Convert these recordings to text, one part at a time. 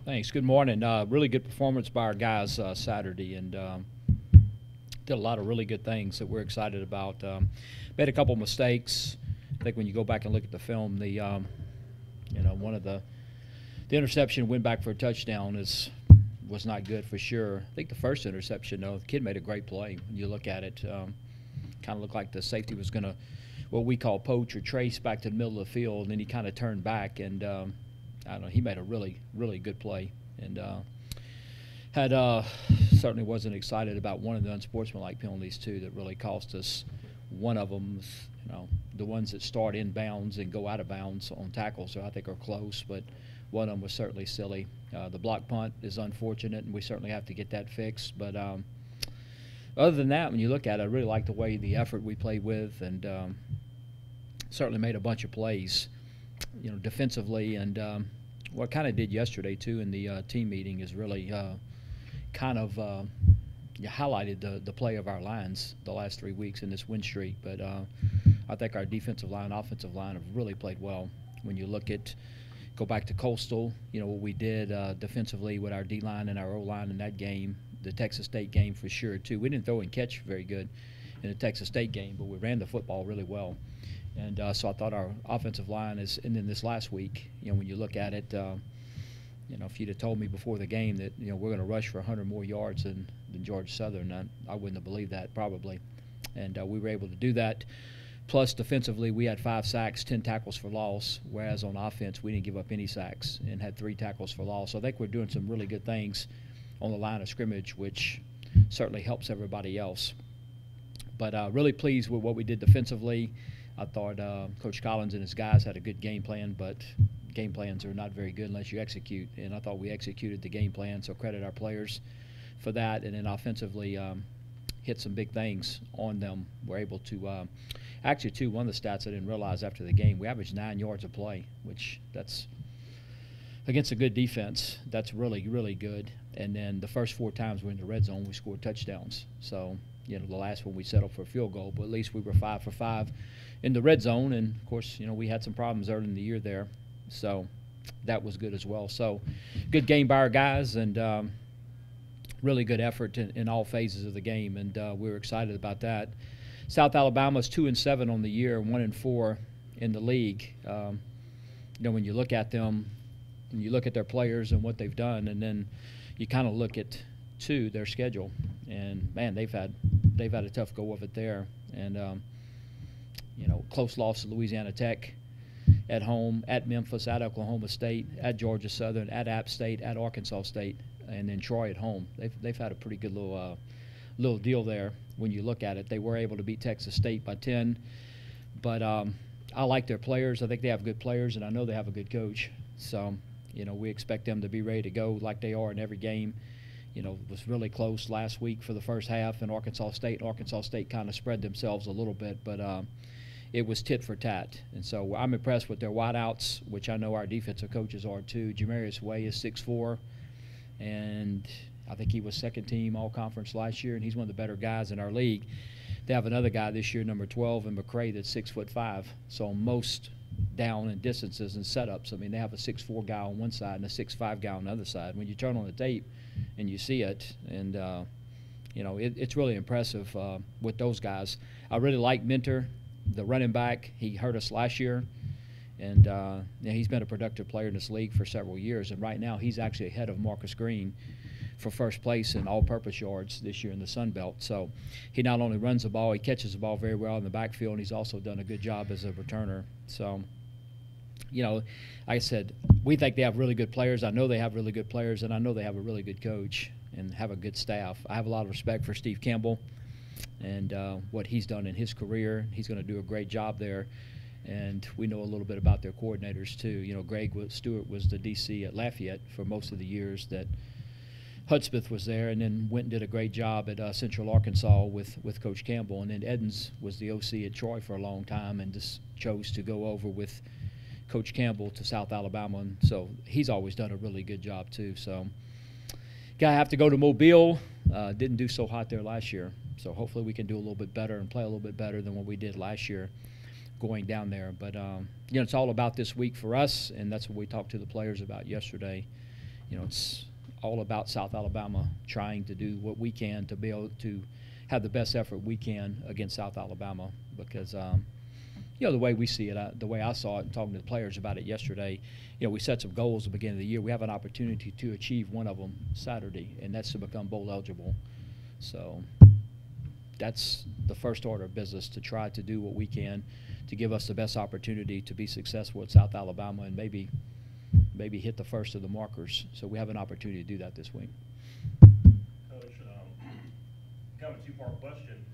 Thanks. Good morning. Really good performance by our guys Saturday, and did a lot of really good things that we're excited about. Made a couple mistakes. I think when you go back and look at the film, one of the interception went back for a touchdown was not good for sure. I think the first interception, though, the kid made a great play. When you look at it, kind of looked like the safety was going to what we call poach or trace back to the middle of the field, and then he kind of turned back and. I don't know. He made a really, really good play, and had certainly wasn't excited about one of the unsportsmanlike penalties too that really cost us. One of them, the ones that start in bounds and go out of bounds on tackles, so I think are close, but one of them was certainly silly. The block punt is unfortunate, and we certainly have to get that fixed. But other than that, when you look at it, I really like the way the effort we played with, and certainly made a bunch of plays. Defensively, and what I kind of did yesterday too in the team meeting is really kind of highlighted the play of our lines the last 3 weeks in this win streak. But I think our defensive line, offensive line have really played well. When you go back to Coastal, what we did defensively with our D line and our O line in that game, the Texas State game for sure too. We didn't throw and catch very good in the Texas State game, but we ran the football really well. And so I thought our offensive line and then this last week, when you look at it, if you'd have told me before the game that, we're going to rush for 100 more yards than Georgia Southern, I wouldn't have believed that probably. And we were able to do that. Plus, defensively, we had 5 sacks, 10 tackles for loss, whereas on offense, we didn't give up any sacks and had 3 tackles for loss. So I think we're doing some really good things on the line of scrimmage, which certainly helps everybody else. But really pleased with what we did defensively. I thought Coach Collins and his guys had a good game plan, but game plans are not very good unless you execute. And I thought we executed the game plan, so credit our players for that. And then offensively hit some big things on them. We're able to actually, too, one of the stats I didn't realize after the game, we averaged 9 yards a play, which that's against a good defense. That's really, really good. And then the first 4 times we're in the red zone, we scored touchdowns. So, the last one we settled for a field goal, but at least we were 5 for 5 in the red zone. And, of course, we had some problems early in the year there. So that was good as well. So good game by our guys, and really good effort in all phases of the game, and we were excited about that. South Alabama's 2-7 on the year, 1-4 in the league. When you look at them, and you look at their players and what they've done, and then you kind of look at their schedule, and man, they've had a tough go of it there, and close loss to Louisiana Tech at home, at Memphis, at Oklahoma State, at Georgia Southern, at App State, at Arkansas State, and then Troy at home. They've had a pretty good little deal there. When you look at it, they were able to beat Texas State by 10, but I like their players. I think they have good players, and I know they have a good coach. So we expect them to be ready to go like they are in every game. It was really close last week for the first half in Arkansas State. Arkansas State kind of spread themselves a little bit, but it was tit for tat. And so I'm impressed with their wideouts, which I know our defensive coaches are too. Jamarius Way is 6'4", and I think he was second team all-conference last year, and he's one of the better guys in our league. They have another guy this year, number 12, in McCray, that's 6'5". So most down and distances and setups, I mean, they have a 6'4" guy on one side and a 6'5" guy on the other side. When you turn on the tape and you see it, and it's really impressive with those guys. I really like Mentor, the running back. He hurt us last year, and he's been a productive player in this league for several years, and right now he's actually ahead of Marcus Green for first place in all-purpose yards this year in the Sun Belt. So he not only runs the ball, he catches the ball very well in the backfield, and he's also done a good job as a returner. So, like I said, we think they have really good players. I know they have really good players, and I know they have a really good coach and have a good staff. I have a lot of respect for Steve Campbell and what he's done in his career. He's going to do a great job there. And we know a little bit about their coordinators, too. Greg Stewart was the DC at Lafayette for most of the years that Hudspeth was there, and then went and did a great job at Central Arkansas with Coach Campbell. And then Edens was the OC at Troy for a long time and just chose to go over with Coach Campbell to South Alabama. And so he's always done a really good job, too. So guy have to go to Mobile. Didn't do so hot there last year. So hopefully we can do a little bit better and play a little bit better than what we did last year going down there. But, it's all about this week for us, and that's what we talked to the players about yesterday. it's all about South Alabama trying to do what we can to be able to have the best effort we can against South Alabama because, the way we see it, the way I saw it and talking to the players about it yesterday, we set some goals at the beginning of the year. We have an opportunity to achieve one of them Saturday, and that's to become bowl eligible. So that's the first order of business, to try to do what we can to give us the best opportunity to be successful at South Alabama and maybe hit the first of the markers. So we have an opportunity to do that this week. Coach, kind of a two-part question.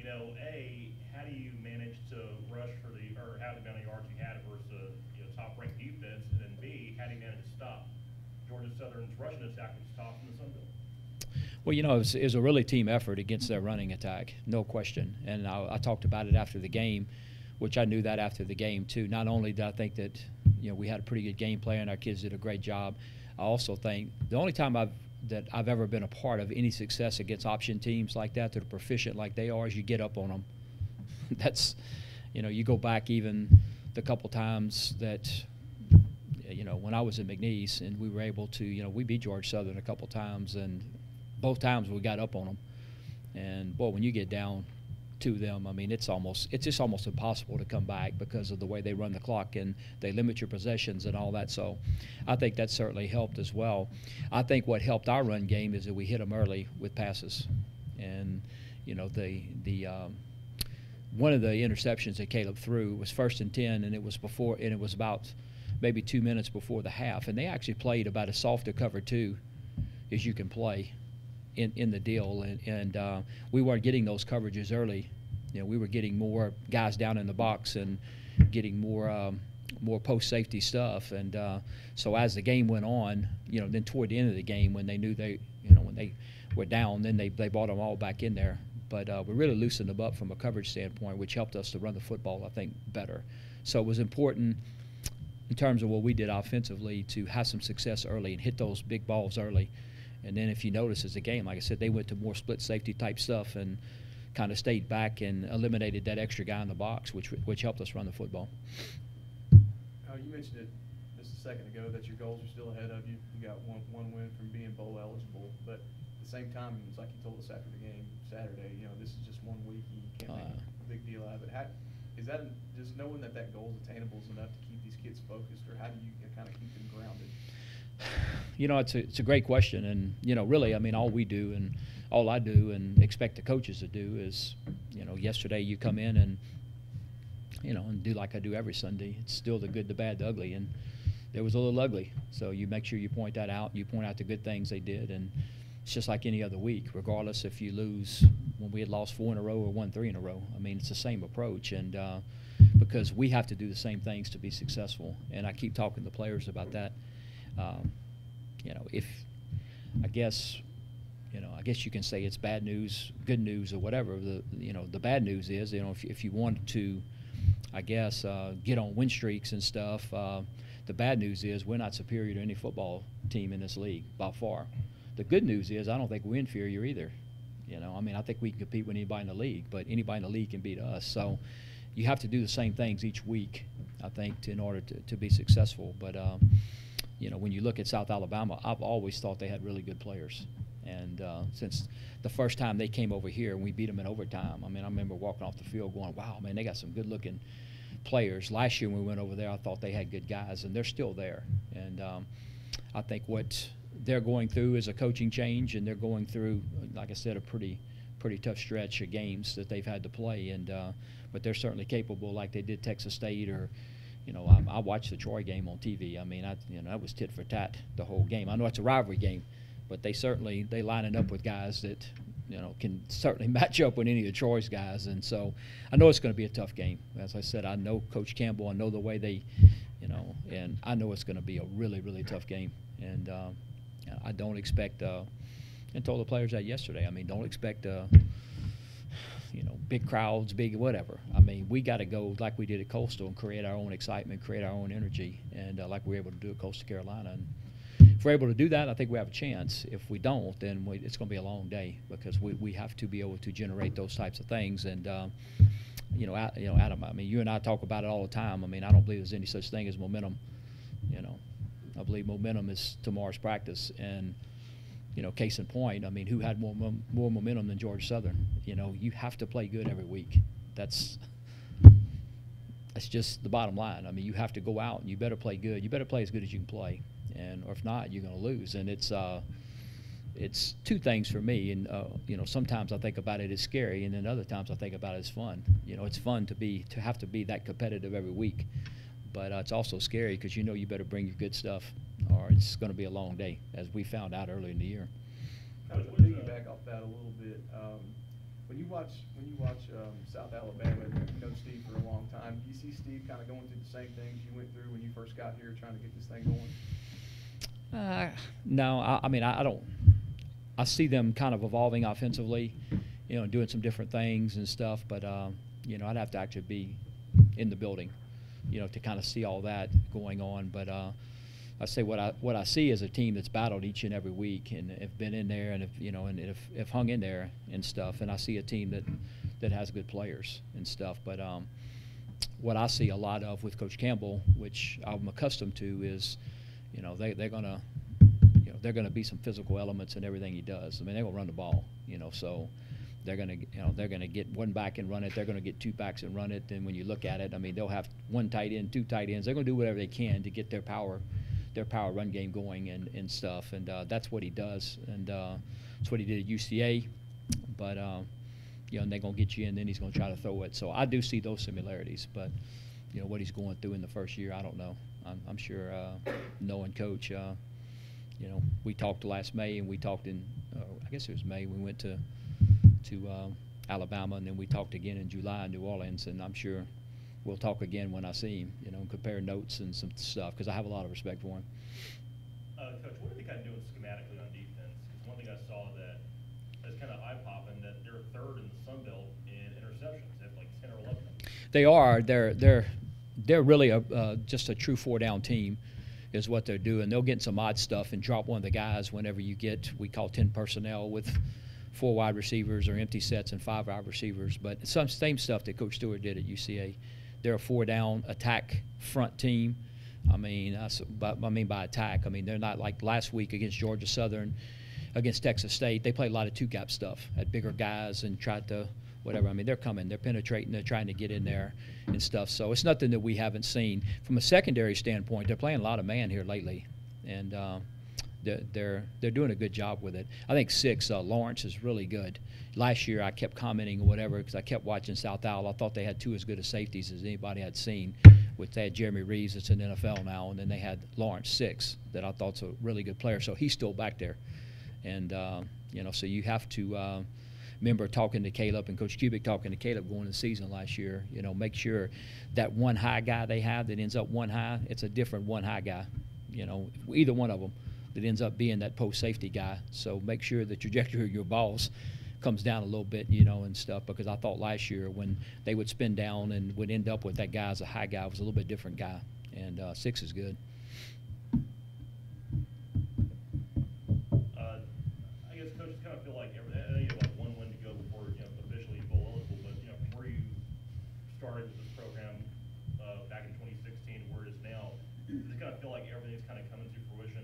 A, how do you manage to rush for or have the amount of yards you had versus top-ranked defense? And then B, how do you manage to stop Georgia Southern's rushing attack, which is top in the Sun Belt? Well, it was a really team effort against their running attack, no question. And I talked about it after the game, which I knew that after the game too. Not only did I think that we had a pretty good game plan, our kids did a great job. I also think the only time I've ever been a part of any success against option teams like that are proficient like they are is you get up on them. That's, you go back even the couple times that, when I was at McNeese and we were able to, we beat Georgia Southern a couple times, and both times we got up on them. And boy, when you get down to them, I mean, it's just almost impossible to come back because of the way they run the clock and they limit your possessions and all that. So I think that certainly helped as well. I think what helped our run game is that we hit them early with passes. And, one of the interceptions that Caleb threw was 1st and 10, and it was about maybe 2 minutes before the half. And they actually played about as soft a cover two as you can play in the deal, and we weren't getting those coverages early. We were getting more guys down in the box and getting more post safety stuff. And so as the game went on, then toward the end of the game, when they knew when they were down, then they brought them all back in there. But we really loosened them up from a coverage standpoint, which helped us to run the football, I think, better. So it was important in terms of what we did offensively to have some success early and hit those big balls early. And then if you notice as a game, like I said, they went to more split safety type stuff and kind of stayed back and eliminated that extra guy in the box, which helped us run the football. You mentioned it just a second ago that your goals are still ahead of you. You got one win from being bowl eligible, but at the same time, it's like you told us after the game Saturday, this is just 1 week and you can't make a big deal out of it. Is that just knowing that goal is attainable is enough to keep these kids focused, or how do you kind of keep them grounded? It's a great question, and really, I mean, all we do and all I do and expect the coaches to do is, yesterday you come in and and do like I do every Sunday. It's still the good, the bad, the ugly, and there was a little ugly. So you make sure you point that out. You point out the good things they did, and it's just like any other week, regardless if you lose when we had lost 4 in a row or won 3 in a row. I mean, it's the same approach, and because we have to do the same things to be successful, and I keep talking to players about that. If I guess you can say it's bad news, good news, or whatever. The bad news is, if you want to, I guess, get on win streaks and stuff, the bad news is we're not superior to any football team in this league by far. The good news is I don't think we're inferior either. I mean, I think we can compete with anybody in the league, but anybody in the league can beat us. So you have to do the same things each week, I think, in order to be successful. But when you look at South Alabama, I've always thought they had really good players. And since the first time they came over here and we beat them in overtime, I mean, I remember walking off the field going, wow, man, they got some good-looking players. Last year when we went over there, I thought they had good guys, and they're still there. And I think what they're going through is a coaching change, and they're going through, like I said, a pretty tough stretch of games that they've had to play. And but they're certainly capable, like they did Texas State or I watched the Troy game on TV. I mean, that was tit for tat the whole game. I know it's a rivalry game, but they lining up with guys that can certainly match up with any of Troy's guys, and so I know it's going to be a tough game. As I said, I know Coach Campbell. I know the way they, and I know it's going to be a really tough game. And I don't expect. And told the players that yesterday. I mean, don't expect. Big crowds, big whatever. I mean, we got to go like we did at Coastal and create our own excitement, create our own energy, and like we were able to do at Coastal Carolina. And if we're able to do that, I think we have a chance. If we don't, then it's going to be a long day because we have to be able to generate those types of things. And Adam, I mean, you and I talk about it all the time. I mean, I don't believe there's any such thing as momentum. I believe momentum is tomorrow's practice. And, you know, case in point, I mean, who had more momentum than Georgia Southern? You know, you have to play good every week. That's just the bottom line. I mean, you have to go out and you better play good. You better play as good as you can play, or if not, you're going to lose. And it's two things for me. And you know, sometimes I think about it as scary, and then other times I think about it as fun. You know, it's fun to have to be that competitive every week, but it's also scary because you know you better bring your good stuff, or it's going to be a long day, as we found out early in the year. Coach, to piggyback off that a little bit, when you watch South Alabama, you know Steve for a long time. Do you see Steve kind of going through the same things you went through when you first got here, trying to get this thing going? No, I mean I don't. I see them kind of evolving offensively, you know, doing some different things and stuff. But you know, I'd have to actually be in the building, you know, to kind of see all that going on. But I say what I see is a team that's battled each and every week and have been in there and if hung in there and stuff. And I see a team that has good players and stuff. But what I see a lot of with Coach Campbell, which I'm accustomed to, is, you know, they're gonna be some physical elements in everything he does. I mean, they're gonna run the ball, you know, so they're gonna get one back and run it. They're gonna get two backs and run it. And when you look at it, I mean, they'll have one tight end, two tight ends. They're gonna do whatever they can to get their power run game going and stuff. And that's what he does. And that's what he did at UCA. But you know, and they're gonna get you in, then he's gonna try to throw it. So I do see those similarities. But you know, what he's going through in the first year, I don't know. I'm sure knowing Coach. You know, we talked last May, and we talked in, I guess it was May. We went to Alabama, and then we talked again in July in New Orleans. And I'm sure we'll talk again when I see him. You know, and compare notes and some stuff because I have a lot of respect for him. Coach, what are they kind of doing schematically on defense? Because one thing I saw that's kind of eye-popping, that they're third in the Sun Belt in interceptions. They have like 10 or 11. They are. They're really just a true four-down team. Is what they're doing. They'll get some odd stuff and drop one of the guys whenever you get, we call 10 personnel with 4 wide receivers or empty sets and 5 wide receivers. But some same stuff that Coach Stewart did at UCA. They're a 4-down attack front team. I mean, by attack, I mean they're not like last week against Georgia Southern, against Texas State. They played a lot of two-gap stuff, had bigger guys and tried to whatever. I mean, they're coming, they're penetrating, they're trying to get in there and stuff. So it's nothing that we haven't seen. From a secondary standpoint, they're playing a lot of man here lately, and they're doing a good job with it. I think 6, Lawrence is really good. Last year I kept commenting or whatever because I kept watching South Al. I thought they had 2 as good as safeties as anybody had seen. They had Jeremy Reeves, that's in the NFL now, and then they had Lawrence 6 that I thought's a really good player. So he's still back there, and you know, so you have to. Remember talking to Caleb and Coach Cubic talking to Caleb going into the season last year, you know, make sure that one high guy they have that ends up one high, it's a different one high guy, you know, either one of them that ends up being that post safety guy. So make sure the trajectory of your balls comes down a little bit, you know, and stuff, because I thought last year when they would spin down and would end up with that guy as a high guy was a little bit different guy, and 6 is good. I guess coaches kind of feel like I know you have like 1 win to go before, you know, officially bowl eligible, but you know, before you started with this program back in 2016 to where it is now, does it kind of feel like everything's kind of coming to fruition?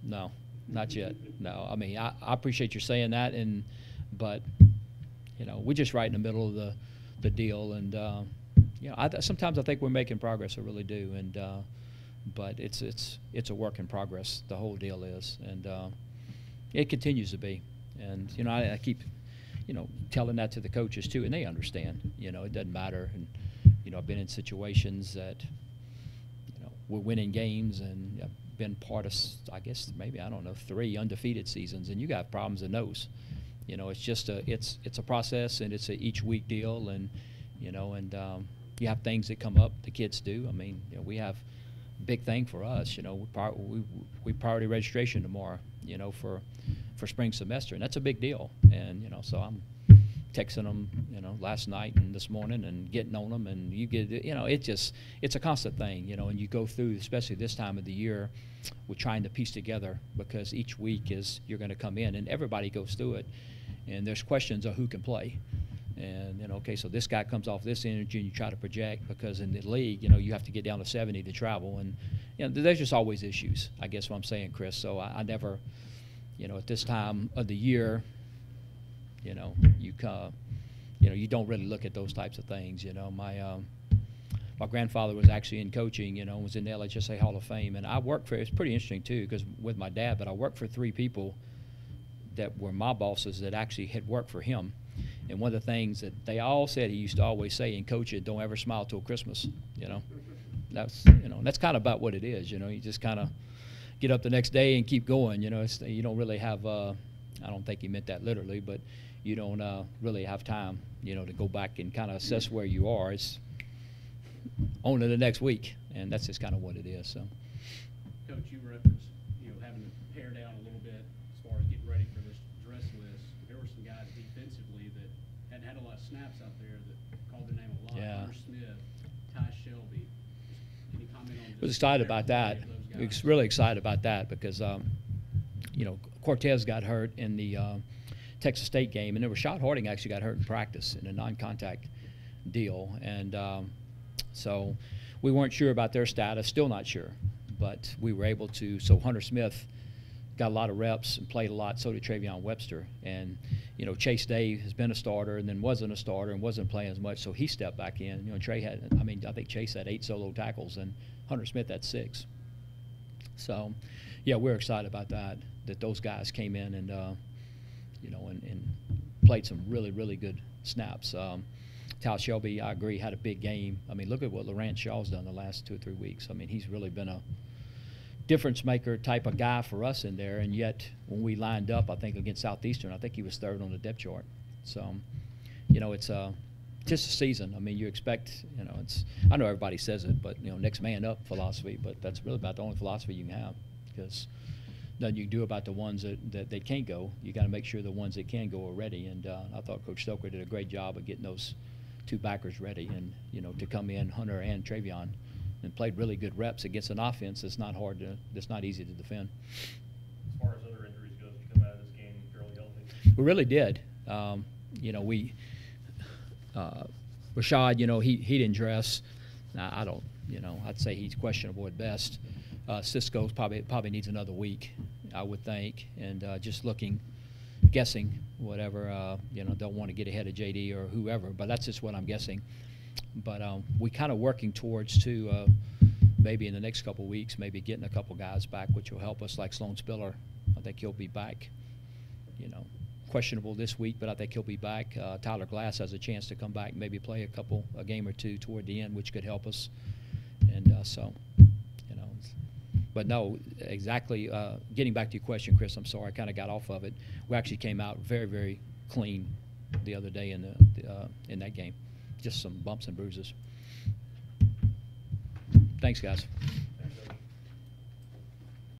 No, not yet. No, I mean I appreciate you saying that, but you know, we're just right in the middle of the deal, and you know, sometimes I think we're making progress. I really do, and but it's a work in progress. The whole deal is, and it continues to be. And you know, I keep, you know, telling that to the coaches too, and they understand. You know, it doesn't matter. And you know, I've been in situations that, you know, we're winning games, and I've been part of, I guess maybe, I don't know, 3 undefeated seasons, and you got problems in those. You know, it's just it's a process, and it's a each week deal, and you know, and you have things that come up. The kids do. I mean, you know, we have a big thing for us. You know, we priority registration tomorrow. You know, for spring semester, and that's a big deal. And you know, so I'm texting them, you know, last night and this morning, and getting on them, and you get, you know, it's a constant thing, you know, and you go through, especially this time of the year, we're trying to piece together, because each week is you're going to come in, and everybody goes through it, and there's questions of who can play. And, you know, okay, so this guy comes off this energy, and you try to project, because in the league, you know, you have to get down to 70 to travel, and you know, there's just always issues, I guess what I'm saying, Chris. So I never, you know, at this time of the year, you know, you know, you don't really look at those types of things. You know, my grandfather was actually in coaching, you know, was in the LHSA Hall of Fame, and I worked for, it's pretty interesting too, because with my dad, but I worked for 3 people that were my bosses that actually had worked for him. And one of the things that they all said, he used to always say in coaching, don't ever smile till Christmas, you know. That's, you know, that's kind of about what it is, you know. You just kind of get up the next day and keep going, you know. You don't really have, I don't think he meant that literally, but you don't really have time, you know, to go back and kind of assess where you are. It's on to the next week, and that's just kind of what it is. So, Coach, you referenced, you know, having to pare down a little bit as far as getting ready for this dress list. There were some guys defensively that hadn't had a lot of snaps out there that called their name a lot. Yeah. Hunter Smith, Ty Shelby. Any comment on I was just excited their about play that. of those I was guys? really excited about that because, you know, Cortez got hurt in the Texas State game, and then Rashad Harding actually got hurt in practice in a non-contact deal, and so we weren't sure about their status, still not sure, but we were able to. So Hunter Smith got a lot of reps and played a lot, so did Travion Webster. And, you know, Chase Day has been a starter and then wasn't a starter and wasn't playing as much, so he stepped back in. You know, Trey had, I mean, I think Chase had 8 solo tackles and Hunter Smith had 6. So, yeah, we're excited about that those guys came in and, you know, and played some really, really good snaps. Tal Shelby, I agree, had a big game. I mean, look at what Laurent Shaw's done the last 2 or 3 weeks. I mean, he's really been a difference maker type of guy for us in there, and yet when we lined up, I think against Southeastern, I think he was 3rd on the depth chart. So, you know, it's just a season. I mean, you expect, you know, it's, I know everybody says it, but, you know, next man up philosophy, but that's really about the only philosophy you can have, because nothing you can do about the ones that they can't go. You got to make sure the ones that can go are ready, and I thought Coach Stoker did a great job of getting those 2 backers ready, and, you know, to come in, Hunter and Travion, and played really good reps against an offense that's not that's not easy to defend. As far as other injuries goes, you come out of this game fairly healthy. We really did. You know, Rashad, you know, he didn't dress. I don't, you know, I'd say he's questionable at best. Cisco probably needs another week, I would think, and just guessing, whatever, you know, don't want to get ahead of JD or whoever, but that's just what I'm guessing. But we kind of working towards maybe in the next couple of weeks, maybe getting a couple guys back, which will help us, like Sloan Spiller. I think he'll be back, you know, questionable this week, but I think he'll be back. Tyler Glass has a chance to come back, maybe play a game or 2 toward the end, which could help us. And so, you know, but no, exactly. Getting back to your question, Chris, I'm sorry, I kind of got off of it. We actually came out very, very clean the other day in that game. Just some bumps and bruises. Thanks, guys.